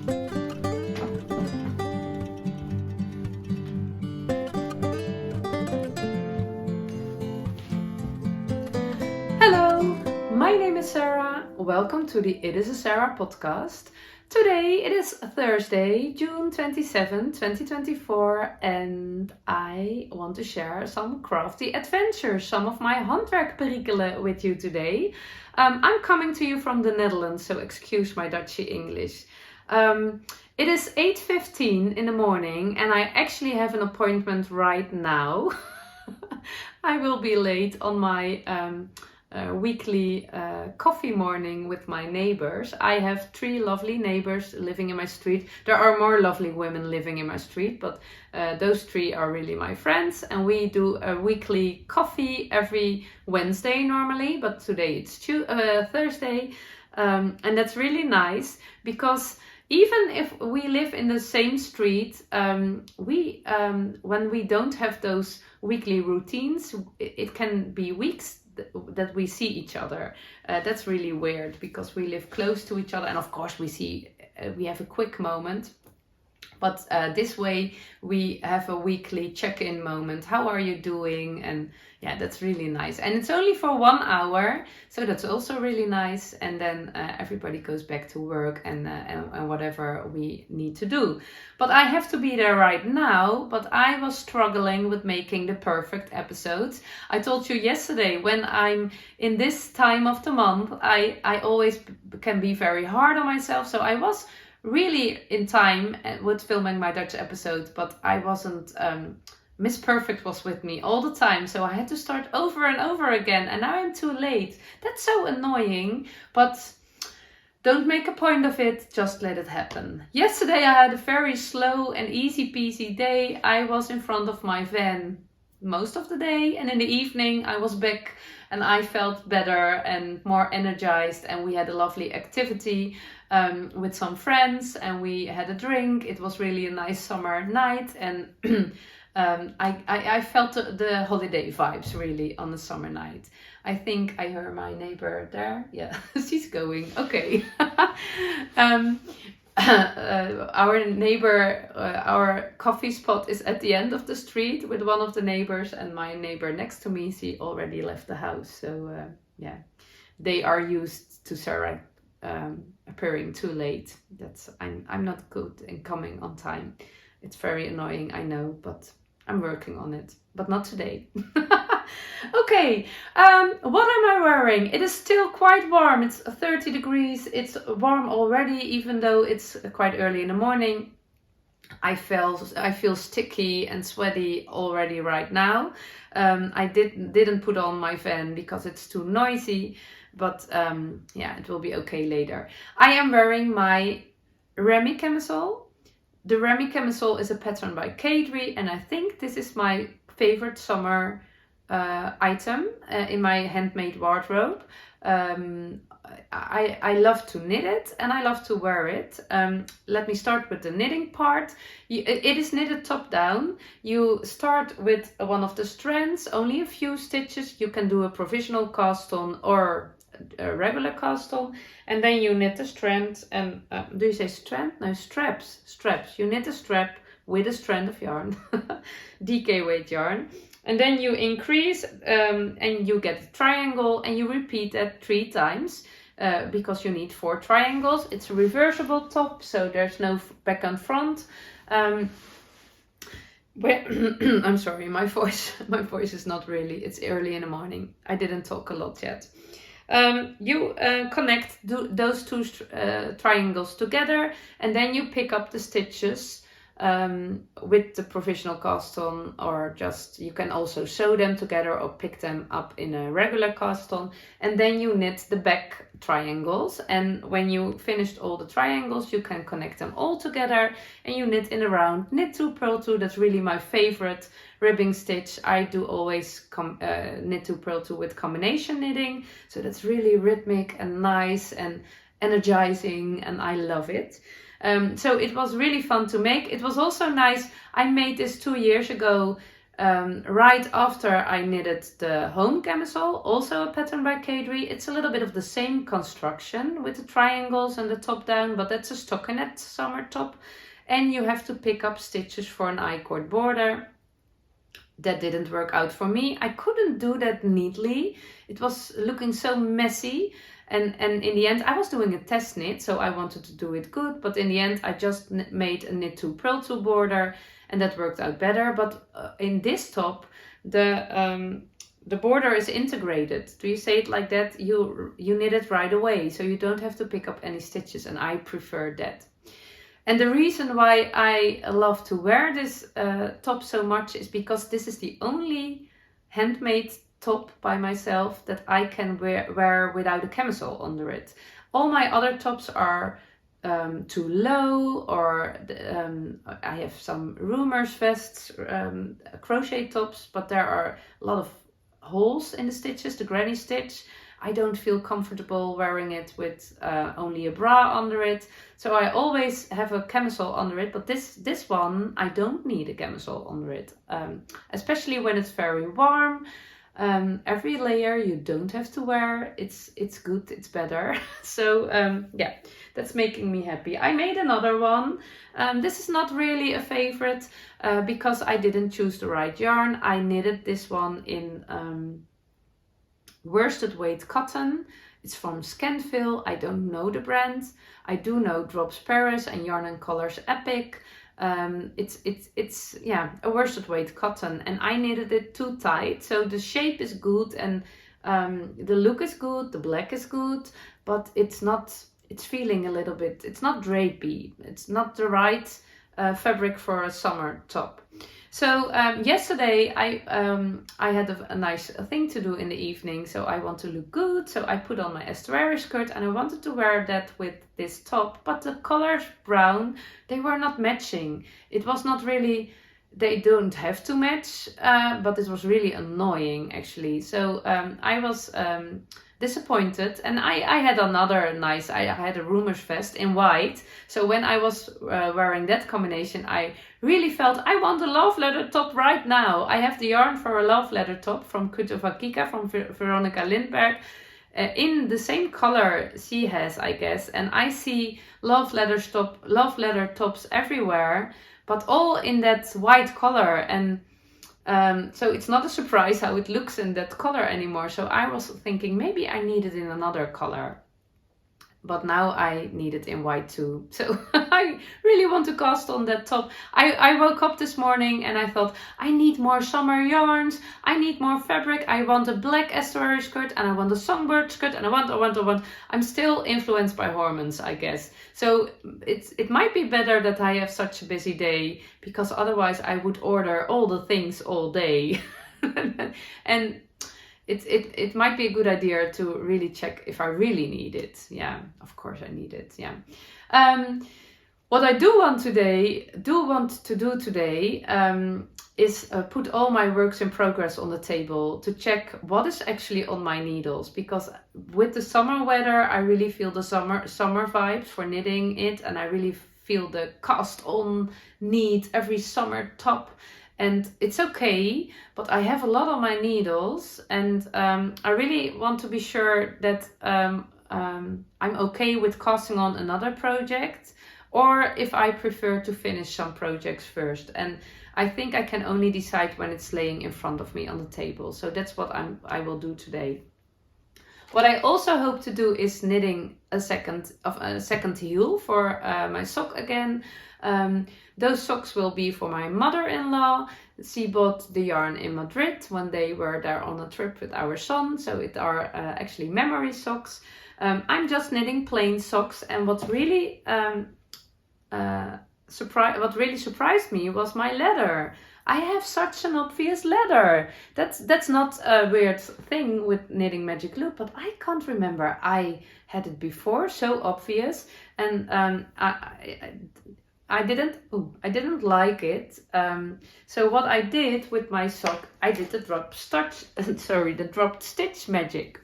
Hello, my name is Sarah. Welcome to the It is a Sarah podcast. Today it is Thursday, June 27, 2024, and I want to share some crafty adventures, some of my handwerk perikelen with you today. I'm coming to you from the Netherlands, so excuse my Dutchy English. It is 8:15 in the morning and I actually have an appointment right now. I will be late on my weekly coffee morning with my neighbors. I have 3 lovely neighbors living in my street. There are more lovely women living in my street, but those 3 are really my friends, and we do a weekly coffee every Wednesday normally, but today it's Thursday, and that's really nice because even if we live in the same street, when we don't have those weekly routines, it can be weeks that we see each other. That's really weird because we live close to each other, and of course we have a quick moment, but this way we have a weekly check-in moment. How are you doing? And yeah, that's really nice, and it's only for 1 hour, so that's also really nice. And then everybody goes back to work and whatever we need to do. But I have to be there right now. But I was struggling with making the perfect episodes. I told you yesterday, when I'm in this time of the month, I always can be very hard on myself. So I was really in time with filming my Dutch episodes, but I wasn't. Miss Perfect was with me all the time, so I had to start over and over again, and now I'm too late. That's so annoying, but don't make a point of it, just let it happen. Yesterday I had a very slow and easy peasy day. I was in front of my van most of the day, and in the evening I was back and I felt better and more energized, and we had a lovely activity with some friends, and we had a drink. It was really a nice summer night, and I felt the holiday vibes really on the summer night. I think I heard my neighbor there. Yeah, she's going. Okay. Our neighbor, our coffee spot is at the end of the street with one of the neighbors, and my neighbor next to me, she already left the house. So yeah, they are used to Sarah appearing too late. I'm not good in coming on time. It's very annoying, I know, but I'm working on it, but not today. Okay, what am I wearing? It is still quite warm. It's 30 degrees. It's warm already, even though it's quite early in the morning. I feel sticky and sweaty already right now. I didn't put on my fan because it's too noisy, but yeah, it will be okay later. I am wearing my Remi Camisole. The Remi Camisole is a pattern by Caidree, and I think this is my favorite summer item in my handmade wardrobe. I love to knit it and I love to wear it. Let me start with the knitting part. It is knitted top down. You start with one of the strands, only a few stitches. You can do a provisional cast on or a regular cast on, and then you knit the strand. And do you say strand? No, straps. You knit a strap with a strand of yarn, DK weight yarn, and then you increase and you get a triangle, and you repeat that 3 times because you need 4 triangles. It's a reversible top, so there's no back and front. I'm sorry, my voice is not really. It's early in the morning. I didn't talk a lot yet. You connect those 2 triangles together, and then you pick up the stitches with the provisional cast on, or just you can also sew them together or pick them up in a regular cast on, and then you knit the back triangles. And when you finished all the triangles, you can connect them all together and you knit in a round. Knit 2, purl 2. That's really my favorite ribbing stitch. I do always knit 2, purl 2 with combination knitting, so that's really rhythmic and nice and energizing, and I love it. So it was really fun to make. It was also nice. I made this 2 years ago Right after I knitted the home camisole, also a pattern by Caidree. It's a little bit of the same construction with the triangles and the top down, but that's a stockinette summer top. And you have to pick up stitches for an I-cord border. That didn't work out for me. I couldn't do that neatly. It was looking so messy. And in the end, I was doing a test knit, so I wanted to do it good. But in the end, I just made a knit to purl to border, and that worked out better. But in this top, the border is integrated. Do you say it like that? You knit it right away, so you don't have to pick up any stitches, and I prefer that. And the reason why I love to wear this top so much is because this is the only handmade top by myself that I can wear without a camisole under it. All my other tops are too low, or I have some roomers vests, crochet tops, but there are a lot of holes in the stitches, the granny stitch. I don't feel comfortable wearing it with only a bra under it. So I always have a camisole under it, but this one, I don't need a camisole under it. Especially when it's very warm. Every layer you don't have to wear. It's good, it's better. So yeah, that's making me happy. I made another one. This is not really a favorite because I didn't choose the right yarn. I knitted this one in worsted weight cotton. It's from Scanville. I don't know the brand. I do know Drops Paris and Yarn and Colors Epic. It's yeah, a worsted weight cotton, and I knitted it too tight, so the shape is good and the look is good, the black is good, but it's feeling a little bit, it's not drapey, it's not the right fabric for a summer top. So yesterday I had a nice thing to do in the evening, so I want to look good, so I put on my estuary skirt and I wanted to wear that with this top, but the colors brown, they were not matching. It was not really, they don't have to match, but it was really annoying actually. So I was disappointed, and I had another nice, I had a roomers vest in white, so when I was wearing that combination, I really felt I want a love letter top right now. I have the yarn for a love letter top from Kika from Veronica Lindberg, in the same color she has, I guess, and I see love letter tops everywhere, but all in that white color, and so it's not a surprise how it looks in that color anymore. So I was thinking maybe I need it in another color, but now I need it in white too. So I really want to cast on that top. I woke up this morning and I thought, I need more summer yarns, I need more fabric, I want a black estuary skirt, and I want a songbird skirt, and I want. I'm still influenced by hormones, I guess. So it might be better that I have such a busy day, because otherwise I would order all the things all day. And it might be a good idea to really check if I really need it. Yeah, of course I need it. Yeah. What I do want to do today is put all my works in progress on the table to check what is actually on my needles, because with the summer weather I really feel the summer vibes for knitting it, and I really feel the cast on need every summer top. And it's okay, but I have a lot on my needles, and I really want to be sure that I'm okay with casting on another project, or if I prefer to finish some projects first. And I think I can only decide when it's laying in front of me on the table. So that's what I will do today. What I also hope to do is knitting a second heel for my sock again. Those socks will be for my mother-in-law. She bought the yarn in Madrid when they were there on a trip with our son. So it are actually memory socks. I'm just knitting plain socks, and what really surprised me was my leather. I have such an obvious leather. That's not a weird thing with Knitting Magic Loop, but I can't remember I had it before, so obvious, and I didn't like it. So what I did with my sock, I did the dropped stitch magic.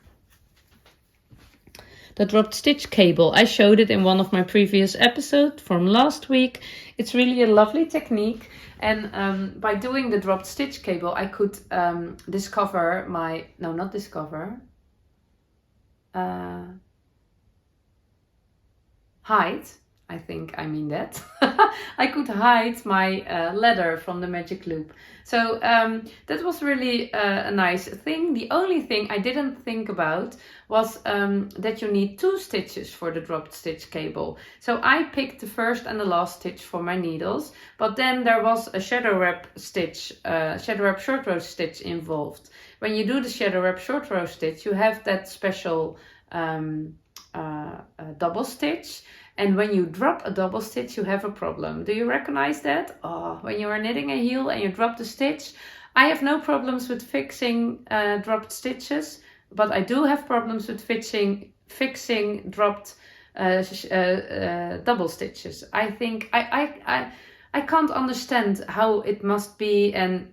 the dropped stitch cable. I showed it in one of my previous episodes from last week. It's really a lovely technique. And by doing the dropped stitch cable, I could discover my, no, not discover, hide. I think I mean that. I could hide my leather from the magic loop. So that was really a nice thing. The only thing I didn't think about was that you need 2 stitches for the dropped stitch cable. So I picked the first and the last stitch for my needles, but then there was a shadow wrap stitch, shadow wrap short row stitch involved. When you do the shadow wrap short row stitch, you have that special double stitch. And when you drop a double stitch, you have a problem. Do you recognize that? Oh, when you are knitting a heel and you drop the stitch. I have no problems with fixing dropped stitches, but I do have problems with fixing dropped double stitches. I think I can't understand how it must be, and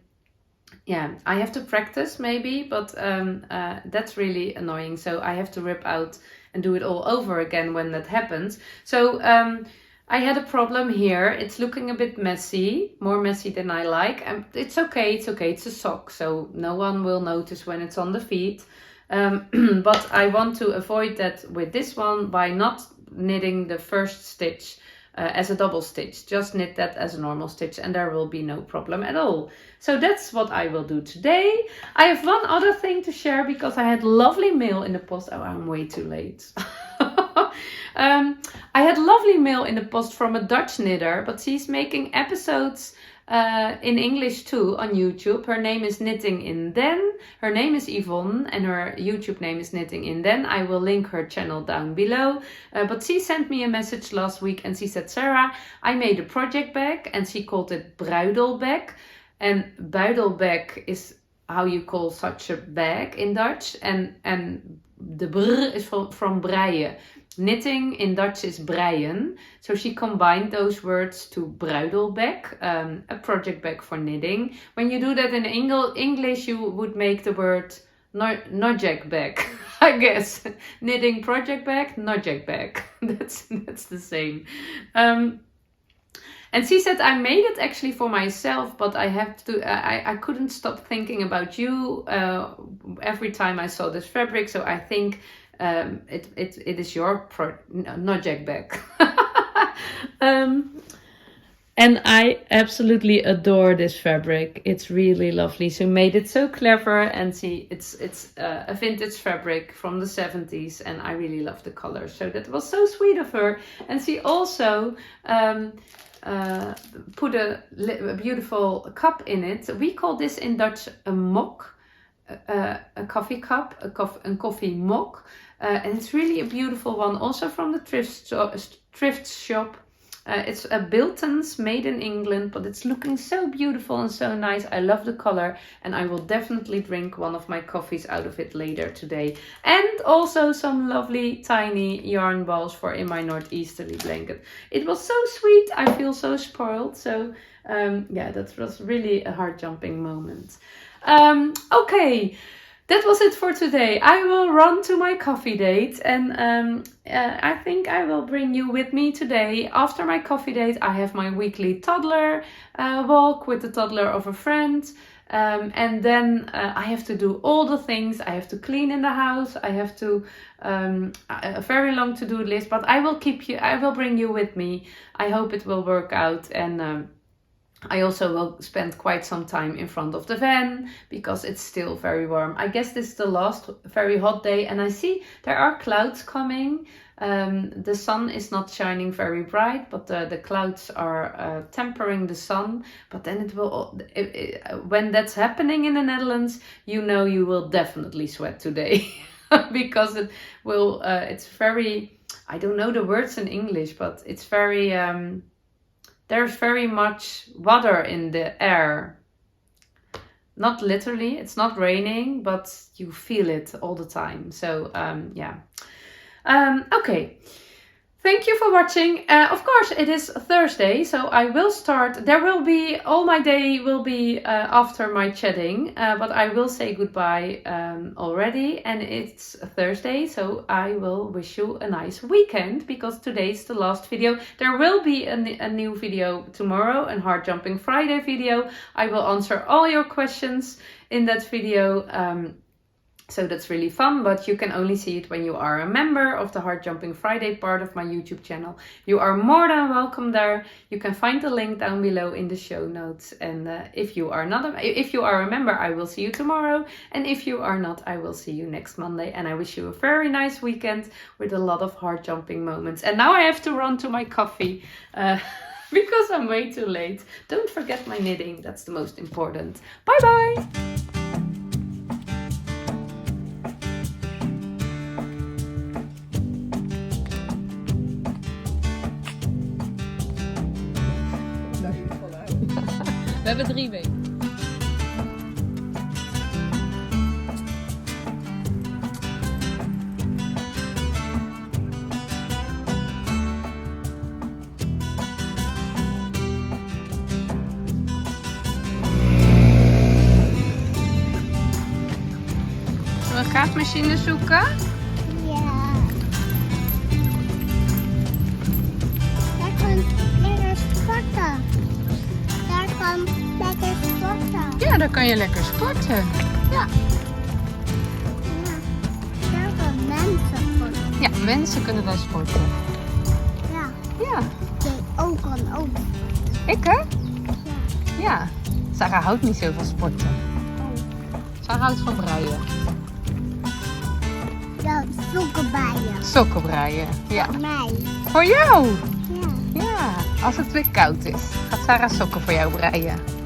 yeah, I have to practice maybe, but that's really annoying. So I have to rip out and do it all over again when that happens. So I had a problem here. It's looking a bit messy, more messy than I like. And it's okay, it's a sock, so no one will notice when it's on the feet. But I want to avoid that with this one by not knitting the first stitch as a double stitch. Just knit that as a normal stitch and there will be no problem at all. So that's what I will do today. I have one other thing to share because I had lovely mail in the post. Oh, I'm way too late. I had lovely mail in the post from a Dutch knitter, but she's making episodes in English too on YouTube. Her name is Knitting in Den. Her name is Yvonne and her YouTube name is Knitting in Den. I will link her channel down below. But she sent me a message last week and she said, Sarah, I made a project bag, and she called it Pruidelbag. And Pruidelbag is how you call such a bag in Dutch. And the brr is from breien. Knitting in Dutch is breien. So she combined those words to Pruidelbag, a project bag for knitting. When you do that in English, you would make the word nojek bag, I guess. Knitting project bag, nojek bag. That's the same. And she said, I made it actually for myself, but I have to. I couldn't stop thinking about you every time I saw this fabric. So I think it is your nojek bag. And I absolutely adore this fabric. It's really lovely. She made it so clever, and it's a vintage fabric from the 70s, and I really love the color. So that was so sweet of her. And she also put a beautiful cup in it. We call this in Dutch a mok, a coffee cup, a coffee mok. And it's really a beautiful one, also from the thrift shop. It's a Bilton's, made in England, but it's looking so beautiful and so nice. I love the color, and I will definitely drink one of my coffees out of it later today. And also some lovely tiny yarn balls for in my northeasterly blanket. It was so sweet. I feel so spoiled. So yeah, that was really a heart jumping moment. Okay. That was it for today. I will run to my coffee date, and I think I will bring you with me today. After my coffee date, I have my weekly toddler walk with the toddler of a friend. And then I have to do all the things. I have to clean in the house. I have to a very long to-do list, but I will bring you with me. I hope it will work out, and I also will spend quite some time in front of the van because it's still very warm. I guess this is the last very hot day, and I see there are clouds coming. The sun is not shining very bright, but the clouds are tempering the sun. But then it will, when that's happening in the Netherlands, you know you will definitely sweat today because it will. It's very, I don't know the words in English, but it's very. There's very much water in the air. Not literally, it's not raining, but you feel it all the time. So yeah. Okay. Thank you for watching. Of course, it is Thursday, so I will start. There will be, all my day will be after my chatting, but I will say goodbye already. And it's Thursday, so I will wish you a nice weekend because today's the last video. There will be a new video tomorrow, a Hard Jumping Friday video. I will answer all your questions in that video. So that's really fun, but you can only see it when you are a member of the Hard Jumping Friday part of my YouTube channel. You are more than welcome there. You can find the link down below in the show notes. And if you are a member, I will see you tomorrow. And if you are not, I will see you next Monday. And I wish you a very nice weekend with a lot of hard jumping moments. And now I have to run to my coffee because I'm way too late. Don't forget my knitting. That's the most important. Bye bye. We hebben 3 weken. Zullen we een graafmachine zoeken? Ja. Daar kan lekker sporten. Daar kan lekker sporten. Ja, daar kan je lekker sporten. Ja. Ja. Daar kan mensen sporten. Ja, mensen kunnen daar sporten. Ja. Ja. Jij ook kan ook. Ik hè? Ja. Ja. Sarah houdt niet zo van sporten. Oh. Sarah houdt van breien. Ja, sokken bij je. Sokken breien. Ja. Voor mij. Voor jou? Ja. Ja. Als het weer koud is, gaat Sarah sokken voor jou breien.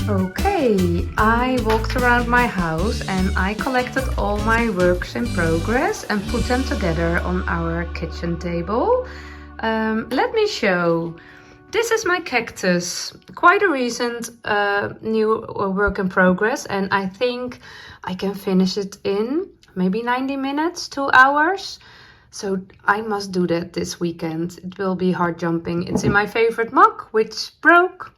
Okay, I walked around my house and I collected all my works in progress and put them together on our kitchen table. Let me show. This is my cactus, quite a recent new work in progress, and I think I can finish it in maybe 90 minutes, 2 hours. So I must do that this weekend. It will be hard jumping. It's in my favorite mug, which broke.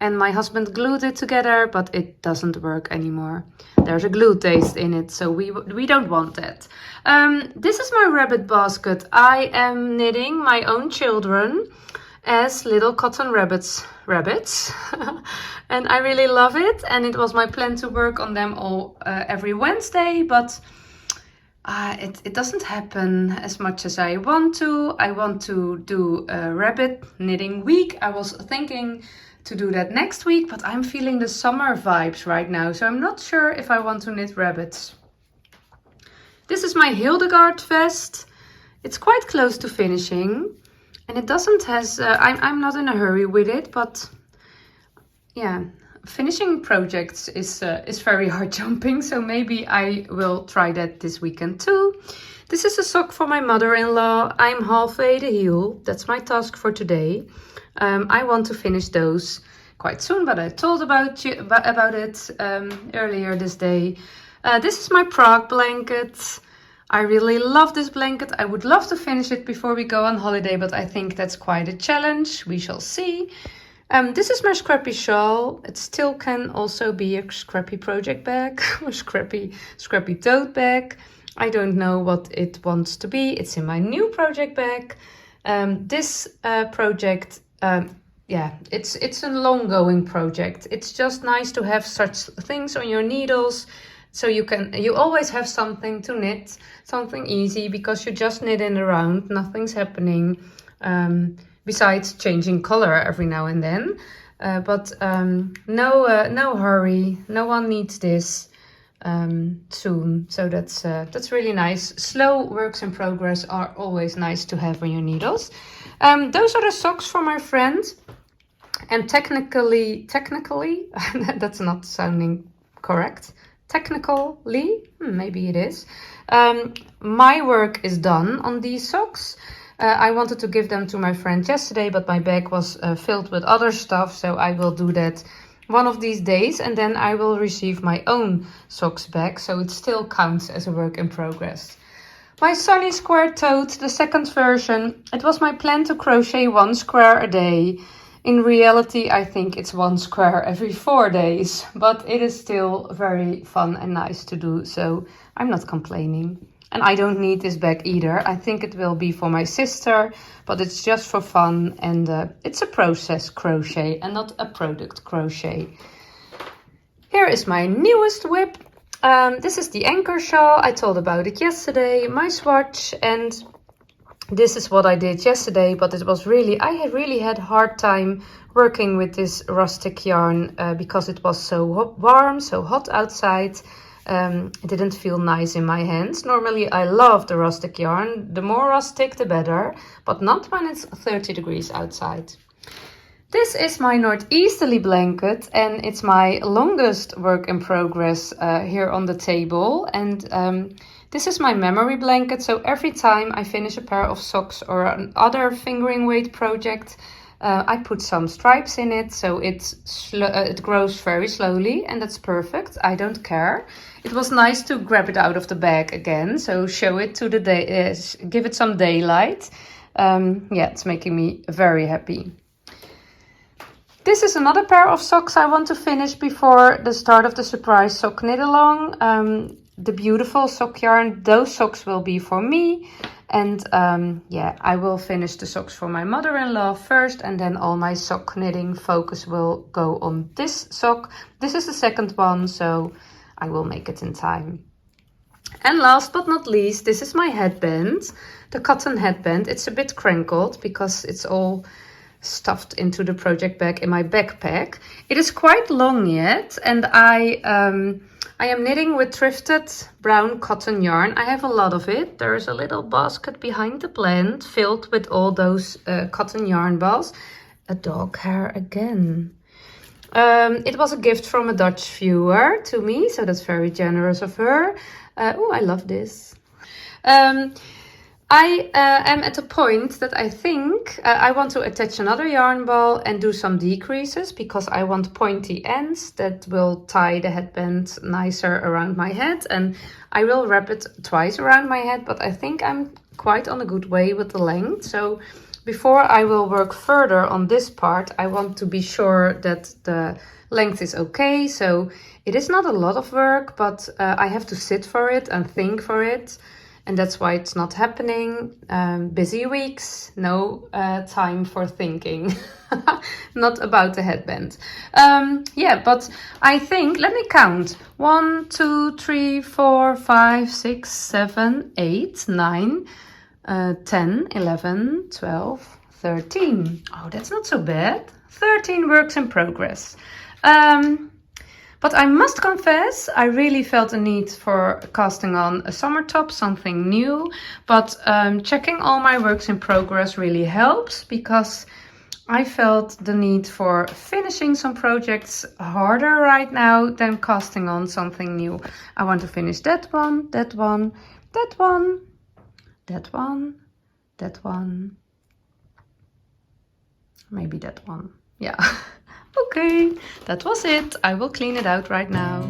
And my husband glued it together, but it doesn't work anymore. There's a glue taste in it, so we don't want that. This is my rabbit basket. I am knitting my own children as little cotton rabbits. And I really love it. And it was my plan to work on them all every Wednesday, but it doesn't happen as much as I want to. I want to do a rabbit knitting week. I was thinking to do that next week, but I'm feeling the summer vibes right now, so I'm not sure if I want to knit rabbits. This is my Hildegard vest. It's quite close to finishing, and it doesn't has. I'm not in a hurry with it, but yeah, finishing projects is very hard jumping, so maybe I will try that this weekend too. This is a sock for my mother-in-law. I'm halfway the heel. That's my task for today. I want to finish those quite soon, but I told about it earlier this day. This is my Prague blanket. I really love this blanket. I would love to finish it before we go on holiday, but I think that's quite a challenge. We shall see. This is my scrappy shawl. It still can also be a scrappy project bag or scrappy tote bag. I don't know what it wants to be. It's in my new project bag. This project, it's a long-going project. It's just nice to have such things on your needles, so you always have something to knit, something easy, because you just knit in around, nothing's happening besides changing color every now and then. But no hurry. No one needs this soon, so that's really nice. Slow works in progress are always nice to have on your needles. Those are the socks for my friend, and technically that's not sounding correct. Technically, maybe it is. My work is done on these socks. I wanted to give them to my friend yesterday, but my bag was filled with other stuff, so I will do that one of these days, and then I will receive my own socks back, so it still counts as a work in progress. My Sunny Square tote, the second version. It was my plan to crochet 1 square a day. In reality, I think it's 1 square every 4 days, but it is still very fun and nice to do, so I'm not complaining. And I don't need this bag either. I think it will be for my sister, but it's just for fun, and it's a process crochet and not a product crochet. Here is my newest WIP. This is the anchor shawl. I told about it yesterday, my swatch, and this is what I did yesterday, but it was I really had a hard time working with this rustic yarn because it was so warm, so hot outside. It didn't feel nice in my hands. Normally I love the rustic yarn. The more rustic, the better, but not when it's 30 degrees outside. This is my northeasterly blanket, and it's my longest work in progress here on the table. And this is my memory blanket, so every time I finish a pair of socks or another fingering weight project, I put some stripes in it, so it grows very slowly, and that's perfect. I don't care. It was nice to grab it out of the bag again, so show it to the day, give it some daylight. Yeah, it's making me very happy. This is another pair of socks I want to finish before the start of the surprise sock knit along. The beautiful sock yarn, those socks will be for me. And yeah, I will finish the socks for my mother-in-law first, and then all my sock knitting focus will go on this sock. This is the second one, so I will make it in time. And last but not least, this is my headband, the cotton headband. It's a bit crinkled because it's all stuffed into the project bag in my backpack. It is quite long yet, and I am knitting with thrifted brown cotton yarn. I have a lot of it. There is a little basket behind the plant filled with all those cotton yarn balls. A dog hair again. It was a gift from a Dutch viewer to me, so that's very generous of her. Oh, I love this. I am at a point that I think I want to attach another yarn ball and do some decreases because I want pointy ends that will tie the headband nicer around my head, and I will wrap it twice around my head, but I think I'm quite on a good way with the length. So before I will work further on this part, I want to be sure that the length is okay. So it is not a lot of work, but I have to sit for it and think for it. And that's why it's not happening. Busy weeks, no time for thinking. Not about the headband. Yeah, but I think, let me count. 1, 2, 3, 4, 5, 6, 7, 8, 9, 10, 11, 12, 13. Oh, that's not so bad. 13 works in progress. But I must confess, I really felt a need for casting on a summer top, something new. But checking all my works in progress really helps because I felt the need for finishing some projects harder right now than casting on something new. I want to finish that one, that one, that one, that one, that one. Maybe that one. Yeah. Okay, that was it. I will clean it out right now.